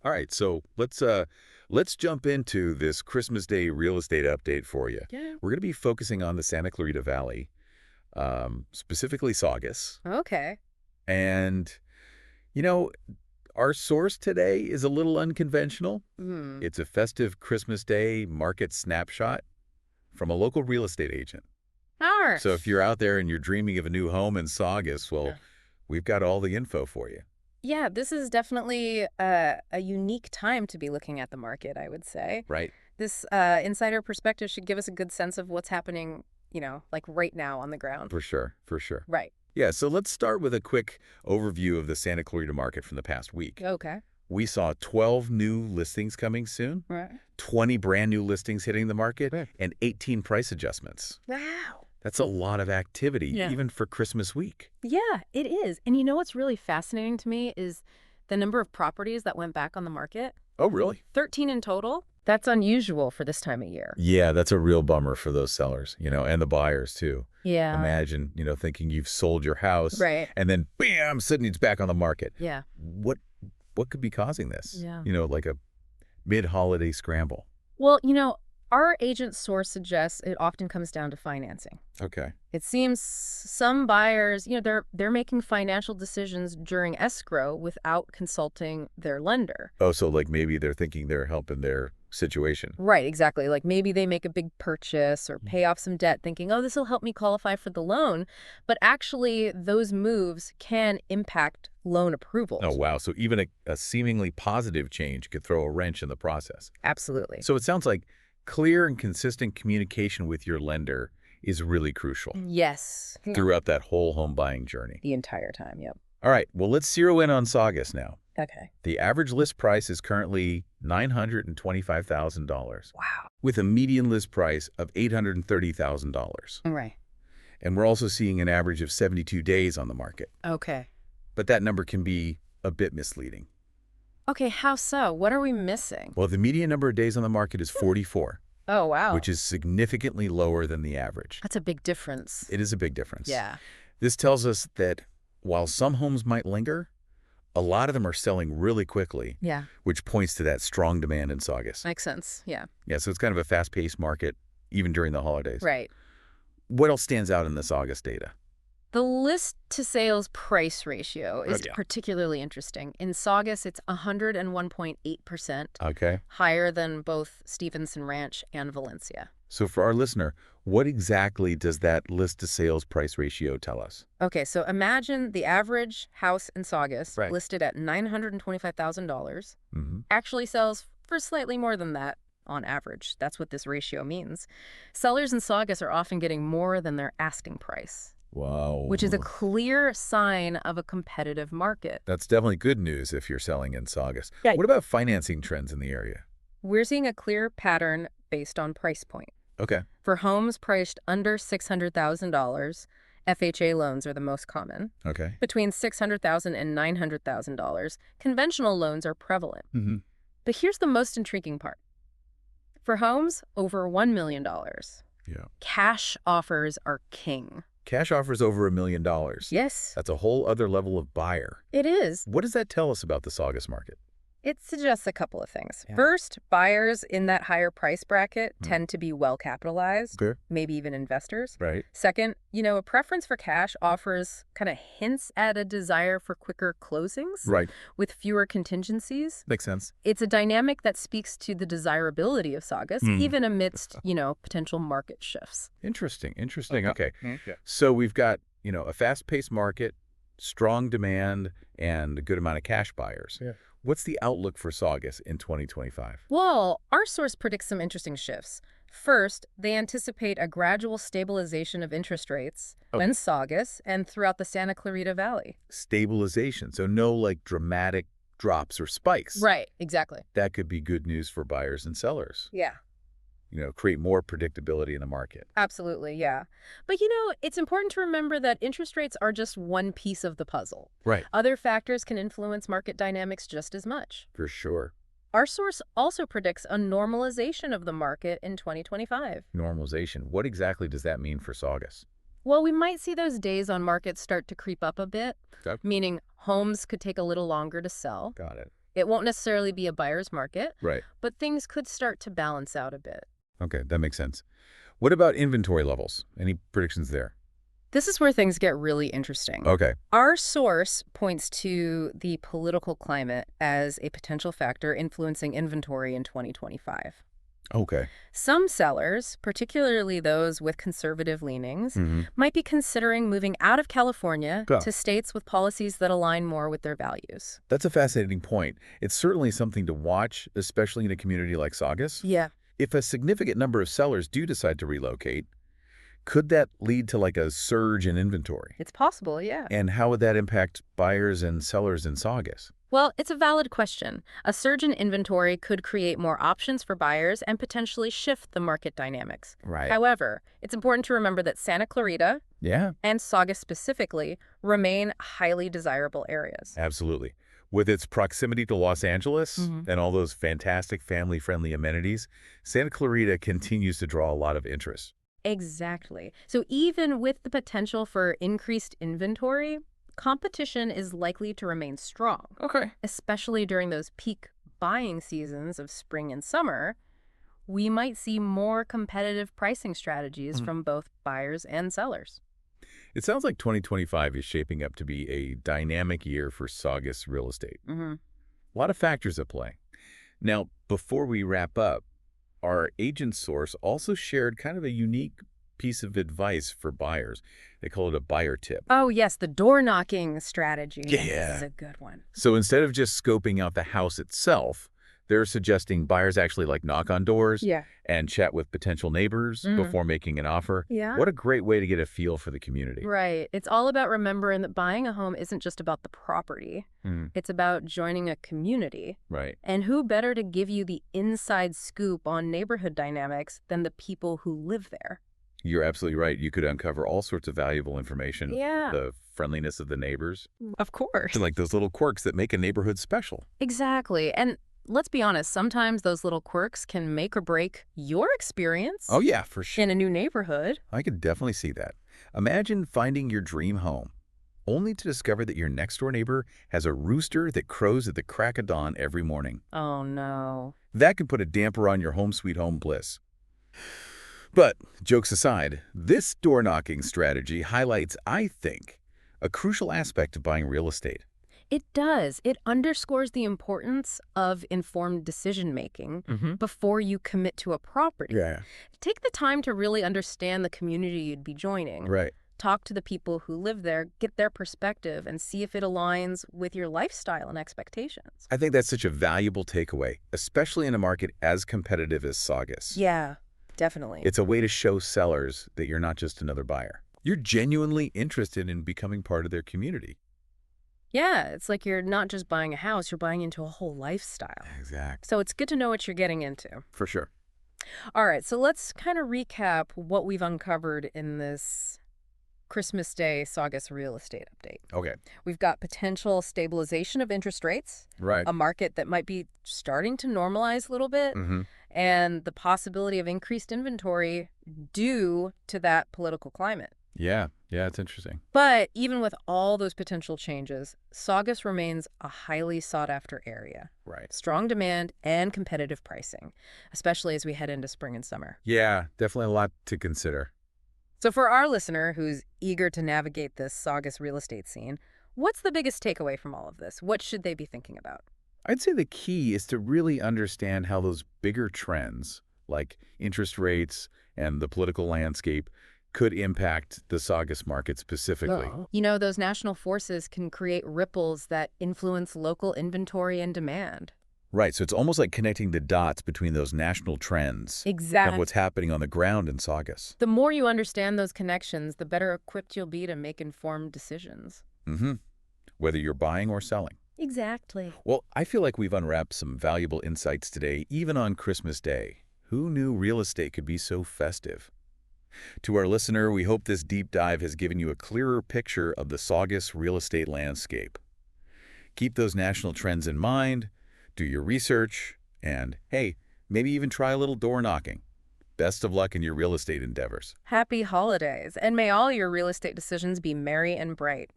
All right, so let's jump into this Christmas Day real estate update for you. Yeah. We're going to be focusing on the Santa Clarita Valley, specifically Saugus. Okay. And, you know, our source today is a little unconventional. Hmm. It's a festive Christmas Day market snapshot from a local real estate agent. All right. So if you're out there and you're dreaming of a new home in Saugus, well, Yeah. we've got all the info for you. Yeah, this is definitely a unique time to be looking at the market, I would say. Right. This insider perspective should give us a good sense of what's happening, like right now on the ground. For sure, for sure. Right. Yeah, so let's start with a quick overview of the Santa Clarita market from the past week. Okay. We saw 12 new listings coming soon, Right. 20 brand new listings hitting the market, Right. and 18 price adjustments. Wow. That's a lot of activity, Yeah. even for Christmas week. Yeah, it is. And you know what's really fascinating to me is the number of properties that went back on the market. Oh, really? 13 in total. That's unusual for this time of year. Yeah, that's a real bummer for those sellers, and the buyers too. Yeah. Imagine, thinking you've sold your house, Right. and then bam, suddenly it's back on the market. Yeah. What could be causing this? Yeah. Like a mid-holiday scramble. Well, our agent source suggests it often comes down to financing. Okay. It seems some buyers, they're making financial decisions during escrow without consulting their lender. Oh, so like maybe they're thinking they're helping their situation. Right, exactly. Like maybe they make a big purchase or pay off some debt thinking, oh, this will help me qualify for the loan. But actually, those moves can impact loan approvals. Oh, wow. So even a seemingly positive change could throw a wrench in the process. Absolutely. So it sounds like clear and consistent communication with your lender is really crucial Yes. throughout that whole home buying journey. The entire time, yep. All right, well, let's zero in on Saugus now. Okay. The average list price is currently $925,000 Wow. with a median list price of $830,000. Right. And we're also seeing an average of 72 days on the market. Okay. But that number can be a bit misleading. Okay, how so? What are we missing? Well, the median number of days on the market is 44, Oh, wow. which is significantly lower than the average. That's a big difference. It is a big difference. Yeah. This tells us that while some homes might linger, a lot of them are selling really quickly, Yeah. which points to that strong demand in Saugus. Makes sense. Yeah. Yeah, so it's kind of a fast-paced market, even during the holidays. Right. What else stands out in this August data? The list-to-sales price ratio is yeah. particularly interesting. In Saugus, it's 101.8%, Okay. higher than both Stevenson Ranch and Valencia. So for our listener, what exactly does that list-to-sales price ratio tell us? Okay, so imagine the average house in Saugus, Right. listed at $925,000, Mm-hmm. actually sells for slightly more than that on average. That's what this ratio means. Sellers in Saugus are often getting more than their asking price, Wow. which is a clear sign of a competitive market. That's definitely good news if you're selling in Saugus. Yeah. What about financing trends in the area? We're seeing a clear pattern based on price point. Okay. For homes priced under $600,000, FHA loans are the most common. Okay. Between $600,000 and $900,000, conventional loans are prevalent. Mm-hmm. But here's the most intriguing part. For homes over $1 million, Yeah. cash offers are king. Cash offers over $1 million. Yes, That's a whole other level of buyer. it is. What does that tell us about the Saugus market? It suggests a couple of things. Yeah. First, buyers in that higher price bracket tend to be well-capitalized, Okay. maybe even investors. Right. Second, a preference for cash offers kind of hints at a desire for quicker closings Right. with fewer contingencies. Makes sense. It's a dynamic that speaks to the desirability of Saugus, even amidst, potential market shifts. Interesting. Okay. Yeah. So we've got, a fast-paced market, strong demand, and a good amount of cash buyers. Yeah. What's the outlook for Saugus in 2025? Well, our source predicts some interesting shifts. First, they anticipate a gradual stabilization of interest rates in Saugus and throughout the Santa Clarita Valley. Stabilization. So no dramatic drops or spikes. Right, exactly. That could be good news for buyers and sellers. Yeah. Create more predictability in the market. Absolutely, yeah. But it's important to remember that interest rates are just one piece of the puzzle. Right. Other factors can influence market dynamics just as much. For sure. Our source also predicts a normalization of the market in 2025. Normalization. What exactly does that mean for Saugus? Well, we might see those days on market start to creep up a bit, Okay. meaning homes could take a little longer to sell. Got it. It won't necessarily be a buyer's market, Right. but things could start to balance out a bit. Okay, that makes sense. What about inventory levels? Any predictions there? This is where things get really interesting. Okay. Our source points to the political climate as a potential factor influencing inventory in 2025. Okay. Some sellers, particularly those with conservative leanings, Mm-hmm. might be considering moving out of California Yeah. to states with policies that align more with their values. That's a fascinating point. It's certainly something to watch, especially in a community like Saugus. Yeah. If a significant number of sellers do decide to relocate, could that lead to like a surge in inventory? It's possible, yeah. And how would that impact buyers and sellers in Saugus? Well, it's a valid question. A surge in inventory could create more options for buyers and potentially shift the market dynamics. Right. However, it's important to remember that Santa Clarita Yeah, and Saugus specifically remain highly desirable areas. absolutely. With its proximity to Los Angeles Mhm. and all those fantastic family-friendly amenities, Santa Clarita continues to draw a lot of interest. Exactly. So even with the potential for increased inventory, competition is likely to remain strong, Okay. especially during those peak buying seasons of spring and summer. We might see more competitive pricing strategies from both buyers and sellers. It sounds like 2025 is shaping up to be a dynamic year for Saugus real estate. Mm-hmm. A lot of factors at play. Now, before we wrap up, our agent source also shared kind of a unique piece of advice for buyers. They call it a buyer tip. Oh, yes, the door knocking strategy. Yeah. This is a good one. So instead of just scoping out the house itself, they're suggesting buyers actually like knock on doors Yeah. and chat with potential neighbors Mhm. before making an offer. Yeah. What a great way to get a feel for the community. Right. It's all about remembering that buying a home isn't just about the property. Mm, It's about joining a community. right. And who better to give you the inside scoop on neighborhood dynamics than the people who live there? You're absolutely right. You could uncover all sorts of valuable information. Yeah. The friendliness of the neighbors, Of course. and like those little quirks that make a neighborhood special. Exactly. And let's be honest, sometimes those little quirks can make or break your experience Oh yeah, for sure. in a new neighborhood. I could definitely see that. Imagine finding your dream home, only to discover that your next-door neighbor has a rooster that crows at the crack of dawn every morning. Oh, no. That could put a damper on your home sweet home bliss. But, jokes aside, this door-knocking strategy highlights, I think, a crucial aspect of buying real estate. It does. It underscores the importance of informed decision-making before you commit to a property. Yeah. Take the time to really understand the community you'd be joining. Right. Talk to the people who live there, get their perspective, and see if it aligns with your lifestyle and expectations. I think that's such a valuable takeaway, especially in a market as competitive as Saugus. Yeah, definitely. It's a way to show sellers that you're not just another buyer. You're genuinely interested in becoming part of their community. Yeah, it's like you're not just buying a house, you're buying into a whole lifestyle. Exactly. So it's good to know what you're getting into. For sure. All right, so let's kind of recap what we've uncovered in this Christmas Day Saugus real estate update. Okay. We've got potential stabilization of interest rates, Right. a market that might be starting to normalize a little bit, Mm-hmm. and the possibility of increased inventory due to that political climate. Yeah. Yeah, it's interesting. But even with all those potential changes, Saugus remains a highly sought-after area. Right. Strong demand and competitive pricing, especially as we head into spring and summer. Yeah, definitely a lot to consider. So for our listener who's eager to navigate this Saugus real estate scene, what's the biggest takeaway from all of this? What should they be thinking about? I'd say the key is to really understand how those bigger trends, like interest rates and the political landscape, could impact the Saugus market specifically. You know, those national forces can create ripples that influence local inventory and demand. Right, so it's almost like connecting the dots between those national trends and Exactly. what's happening on the ground in Saugus. The more you understand those connections, the better equipped you'll be to make informed decisions. Mm-hmm. Whether you're buying or selling. Exactly. Well, I feel like we've unwrapped some valuable insights today, even on Christmas Day. Who knew real estate could be so festive? To our listener, we hope this deep dive has given you a clearer picture of the Saugus real estate landscape. Keep those national trends in mind, do your research, and, hey, maybe even try a little door knocking. Best of luck in your real estate endeavors. Happy holidays, and may all your real estate decisions be merry and bright.